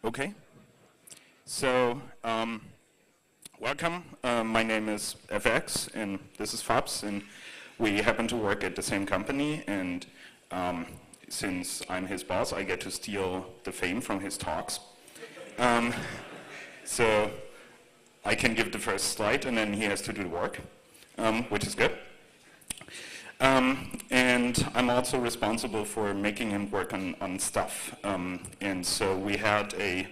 Okay. So, welcome. My name is FX, and this is Fabs, and we happen to work at the same company. And since I'm his boss, I get to steal the fame from his talks. So I can give the first slide, and then he has to do the work, which is good. And I'm also responsible for making him work on stuff. And so we had a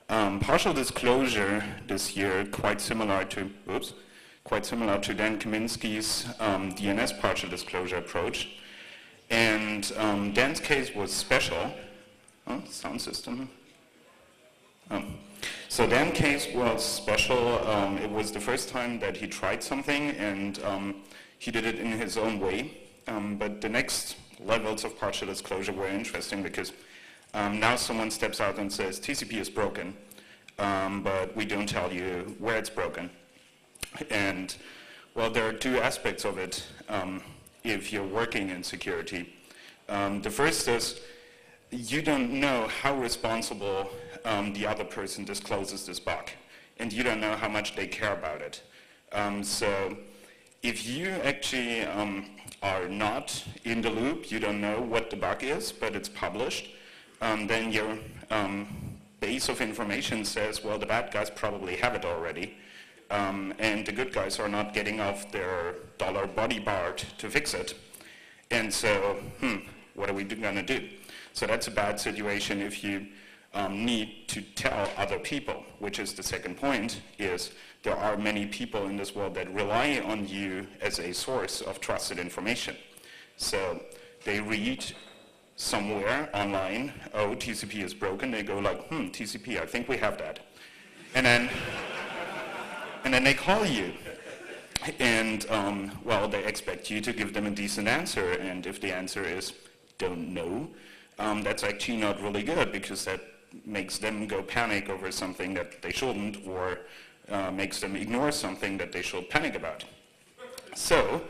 partial disclosure this year, quite similar to Dan Kaminsky's DNS partial disclosure approach. And Dan's case was special. Oh, sound system. So Dan's case was special. It was the first time that he tried something, and he did it in his own way. But the next levels of partial disclosure were interesting because now someone steps out and says TCP is broken, but we don't tell you where it's broken. And well, there are two aspects of it if you're working in security. The first is you don't know how responsible the other person discloses this bug, and you don't know how much they care about it. So if you actually are not in the loop, you don't know what the bug is, but it's published, then your base of information says, well, the bad guys probably have it already, and the good guys are not getting off their dollar body bar to fix it. And so, what are we gonna do? So that's a bad situation if you need to tell other people, which is the second point, is there are many people in this world that rely on you as a source of trusted information. So they read somewhere online, oh, TCP is broken. They go like, TCP, I think we have that. And then they call you. And, well, they expect you to give them a decent answer. And if the answer is, don't know, that's actually not really good, because that makes them go panic over something that they shouldn't, or makes them ignore something that they should panic about. So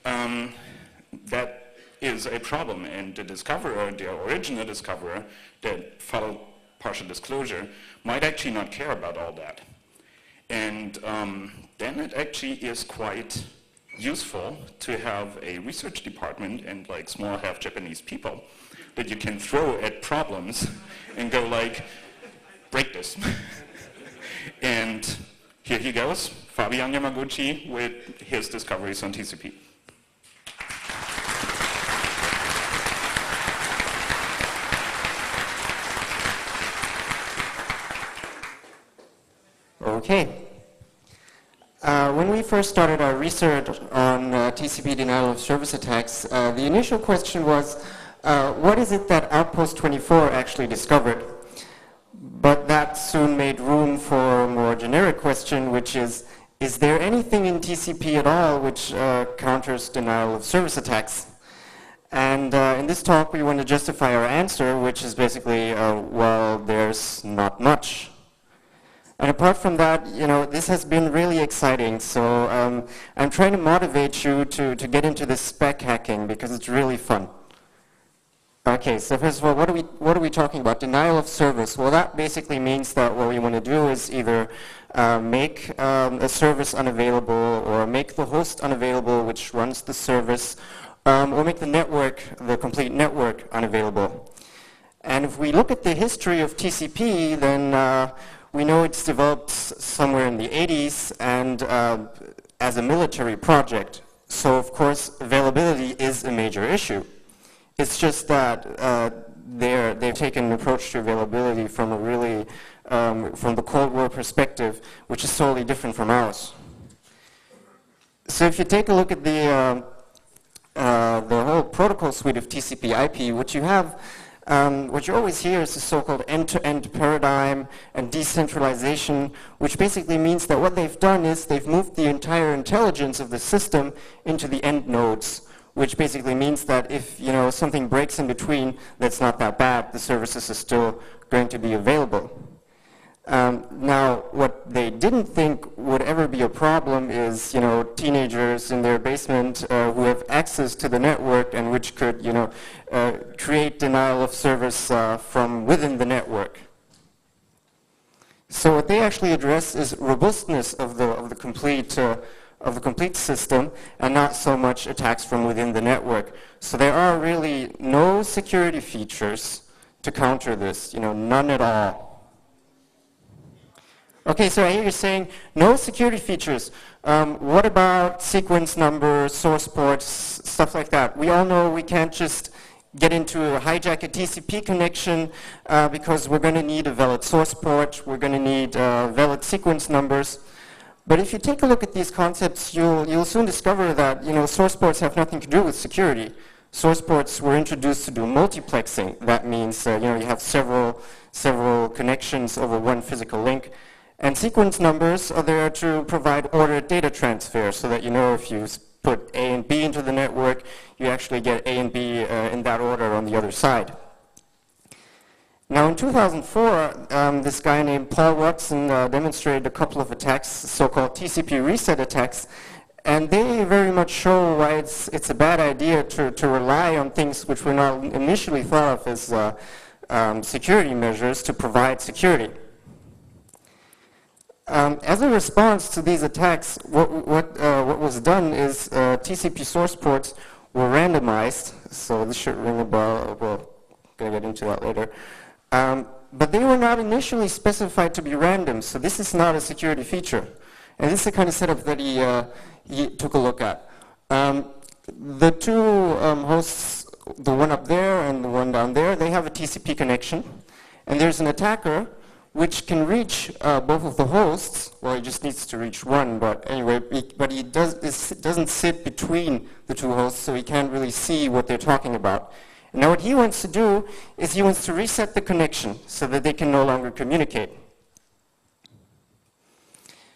that is a problem, and the discoverer, the original discoverer that followed partial disclosure, might actually not care about all that. And then it actually is quite useful to have a research department and like small half Japanese people that you can throw at problems and go like, break this. And here he goes, Fabian Yamaguchi with his discoveries on TCP. Okay. When we first started our research on TCP denial of service attacks, the initial question was, what is it that Outpost 24 actually discovered? But that soon made room for a more generic question, which is there anything in TCP at all which counters denial of service attacks? And in this talk, we want to justify our answer, which is basically, well, there's not much. And apart from that, this has been really exciting. So I'm trying to motivate you to get into this spec hacking because it's really fun. Okay, so first of all, what are we talking about? Denial of service. Well, that basically means that what we want to do is either make a service unavailable, or make the host unavailable which runs the service, or make the network, the complete network, unavailable. And if we look at the history of TCP, then we know it's developed somewhere in the 80s and as a military project. So of course, availability is a major issue. It's just that they've taken an approach to availability from a really, from the Cold War perspective, which is totally different from ours. So if you take a look at the whole protocol suite of TCP/IP, what you have, what you always hear is the so-called end-to-end paradigm and decentralization, which basically means that what they've done is they've moved the entire intelligence of the system into the end nodes, which basically means that if something breaks in between, that's not that bad. The services are still going to be available. Now, what they didn't think would ever be a problem is, teenagers in their basement who have access to the network and which could, create denial of service from within the network. So what they actually address is robustness of the complete system, and not so much attacks from within the network. So there are really no security features to counter this, none at all. Okay, so I hear you saying no security features. What about sequence numbers, source ports, stuff like that? We all know we can't just get into hijack a TCP connection because we're going to need a valid source port, we're going to need valid sequence numbers. But if you take a look at these concepts, you'll soon discover that source ports have nothing to do with security. Source ports were introduced to do multiplexing. That means you have several connections over one physical link. And sequence numbers are there to provide ordered data transfer, so that if you put A and B into the network, you actually get A and B in that order on the other side. Now in 2004, this guy named Paul Watson demonstrated a couple of attacks, so-called TCP reset attacks, and they very much show why it's a bad idea to rely on things which were not initially thought of as security measures to provide security. As a response to these attacks, what was done is TCP source ports were randomized. So this should ring a bell. We're going to get into that later. But they were not initially specified to be random, so this is not a security feature. And this is the kind of setup that he took a look at. The two hosts, the one up there and the one down there, they have a TCP connection. And there's an attacker which can reach both of the hosts. Well, he just needs to reach one, but anyway, he doesn't sit between the two hosts, so he can't really see what they're talking about. And now what he wants to do is he wants to reset the connection so that they can no longer communicate.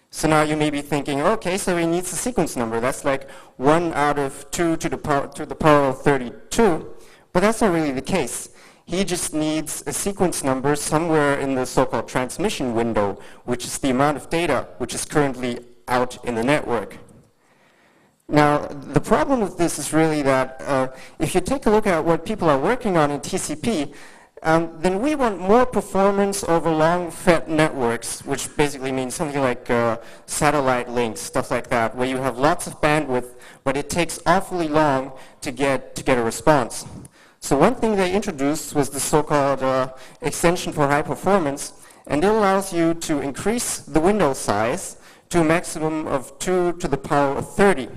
So now you may be thinking, okay, so he needs a sequence number. That's like 1 out of 2 to the power of 32, but that's not really the case. He just needs a sequence number somewhere in the so-called transmission window, which is the amount of data which is currently out in the network. Now, the problem with this is really that if you take a look at what people are working on in TCP, then we want more performance over long-fed networks, which basically means something like satellite links, stuff like that, where you have lots of bandwidth, but it takes awfully long to get a response. So one thing they introduced was the so-called extension for high performance, and it allows you to increase the window size to a maximum of 2 to the power of 30.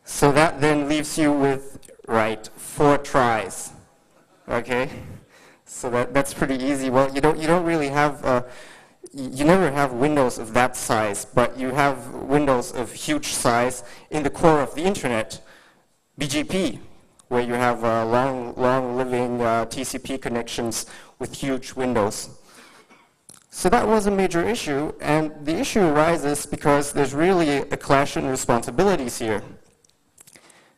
So that then leaves you with, 4 tries. Okay? So that's pretty easy. Well, you don't really have, you never have windows of that size, but you have windows of huge size in the core of the internet, BGP, where you have long-living TCP connections with huge windows. So that was a major issue, and the issue arises because there's really a clash in responsibilities here.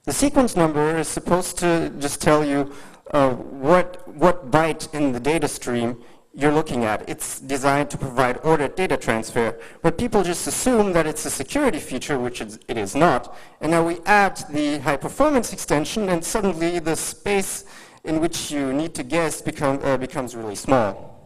The sequence number is supposed to just tell you what byte in the data stream you're looking at. It's designed to provide ordered data transfer, but people just assume that it's a security feature, which it is not. And now we add the high performance extension, and suddenly the space in which you need to guess becomes really small.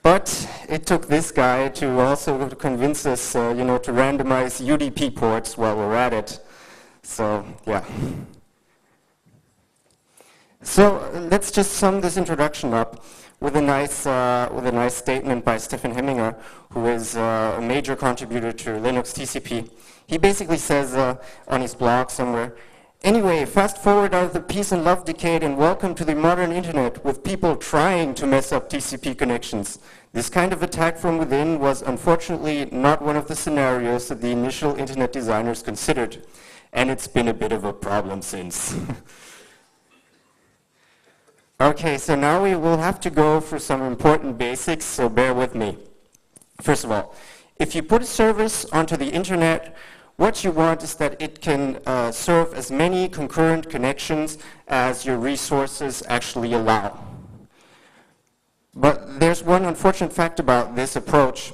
But it took this guy to also convince us, to randomize UDP ports while we're at it. So, yeah. So let's just sum this introduction up with a nice statement by Stefan Hemminger, who is a major contributor to Linux TCP. He basically says on his blog somewhere, anyway, fast forward out of the peace and love decade and welcome to the modern internet with people trying to mess up TCP connections. This kind of attack from within was unfortunately not one of the scenarios that the initial internet designers considered. And it's been a bit of a problem since. Okay, so now we will have to go through some important basics, so bear with me. First of all, if you put a service onto the internet, what you want is that it can serve as many concurrent connections as your resources actually allow. But there's one unfortunate fact about this approach,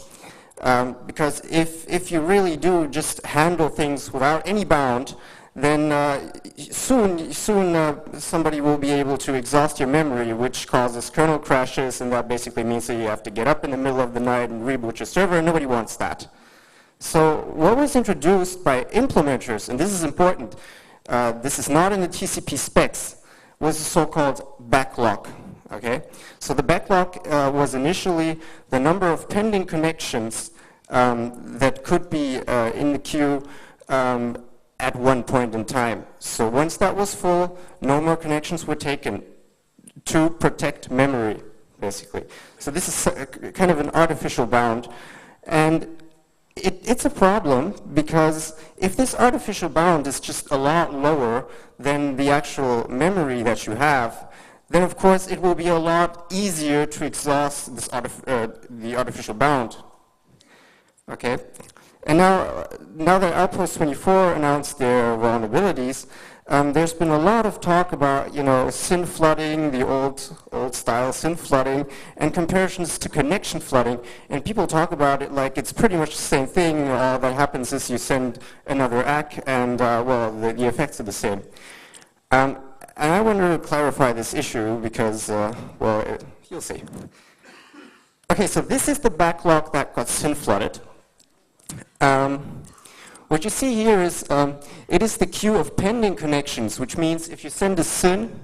because if you really do just handle things without any bound, then soon somebody will be able to exhaust your memory, which causes kernel crashes, and that basically means that you have to get up in the middle of the night and reboot your server, and nobody wants that. So what was introduced by implementers, and this is important, this is not in the TCP specs, was the so-called backlog. Okay? So the backlog was initially the number of pending connections that could be in the queue at one point in time. So once that was full, no more connections were taken to protect memory, basically. So this is kind of an artificial bound. And it's a problem because if this artificial bound is just a lot lower than the actual memory that you have, then of course it will be a lot easier to exhaust this the artificial bound. Okay? And now that Outpost 24 announced their vulnerabilities, there's been a lot of talk about, SYN flooding, the old style SYN flooding, and comparisons to connection flooding. And people talk about it like it's pretty much the same thing. All that happens is you send another ACK, and the effects are the same. And I want to clarify this issue because, you'll see. Okay, so this is the backlog that got SYN flooded. What you see here is it is the queue of pending connections, which means if you send a SYN,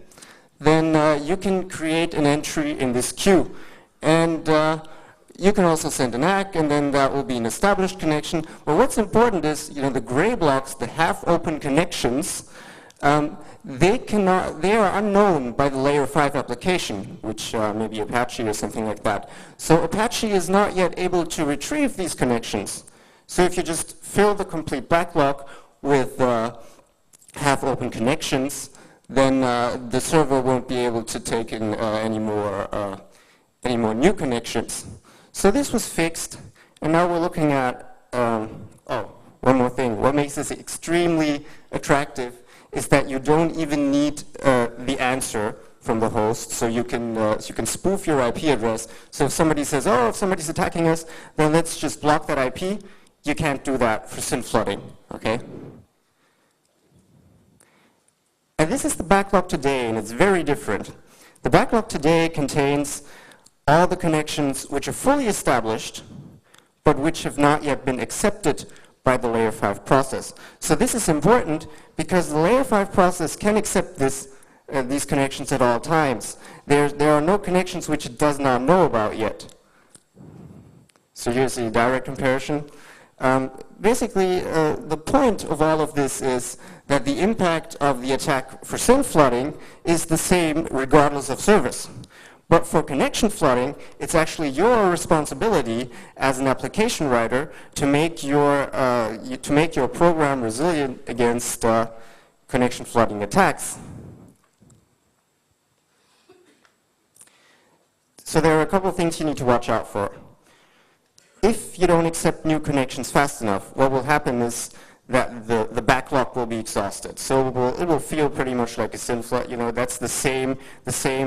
then you can create an entry in this queue. And you can also send an ACK, and then that will be an established connection. But what's important is, the gray blocks, the half-open connections, they are unknown by the layer 5 application, which may be Apache or something like that. So Apache is not yet able to retrieve these connections. So if you just fill the complete backlog with half-open connections, then the server won't be able to take in any more new connections. So this was fixed, and now we're looking at, one more thing. What makes this extremely attractive is that you don't even need the answer from the host, so you can spoof your IP address. So if somebody says, if somebody's attacking us, then let's just block that IP. You can't do that for SYN flooding, okay? And this is the backlog today, and it's very different. The backlog today contains all the connections which are fully established, but which have not yet been accepted by the layer 5 process. So this is important because the layer 5 process can accept these connections at all times. There are no connections which it does not know about yet. So here's the direct comparison. Basically, the point of all of this is that the impact of the attack for SYN flooding is the same regardless of service. But for connection flooding, it's actually your responsibility as an application writer to make your program resilient against connection flooding attacks. So there are a couple of things you need to watch out for. If you don't accept new connections fast enough, what will happen is that the backlog will be exhausted. So it will feel pretty much like a SYN flood. That's the same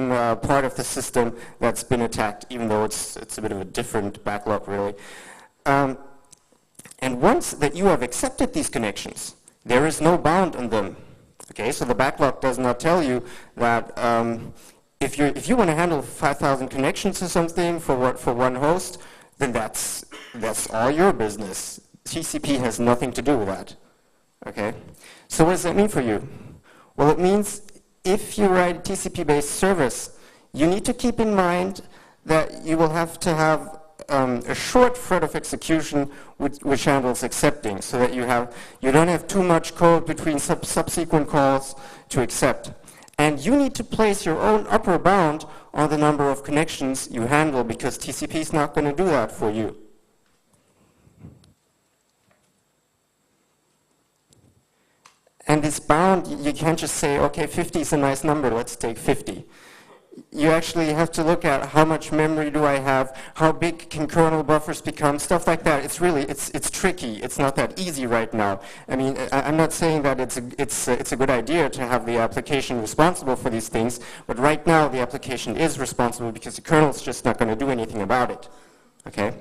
part of the system that's been attacked, even though it's a bit of a different backlog, really. And once that you have accepted these connections, there is no bound on them. Okay, so the backlog does not tell you that if you want to handle 5,000 connections or something for one host, then that's all your business. TCP has nothing to do with that. Okay? So what does that mean for you? Well, it means if you write a TCP-based service, you need to keep in mind that you will have to have a short thread of execution which handles accepting, so that you don't have too much code between subsequent calls to accept. And you need to place your own upper bound on the number of connections you handle, because TCP is not going to do that for you. And this bound, you can't just say, okay, 50 is a nice number, let's take 50. You actually have to look at how much memory do I have, how big can kernel buffers become, stuff like that. It's tricky. It's not that easy right now. I mean, I'm not saying that it's a good idea to have the application responsible for these things, but right now the application is responsible because the kernel's just not going to do anything about it. Okay?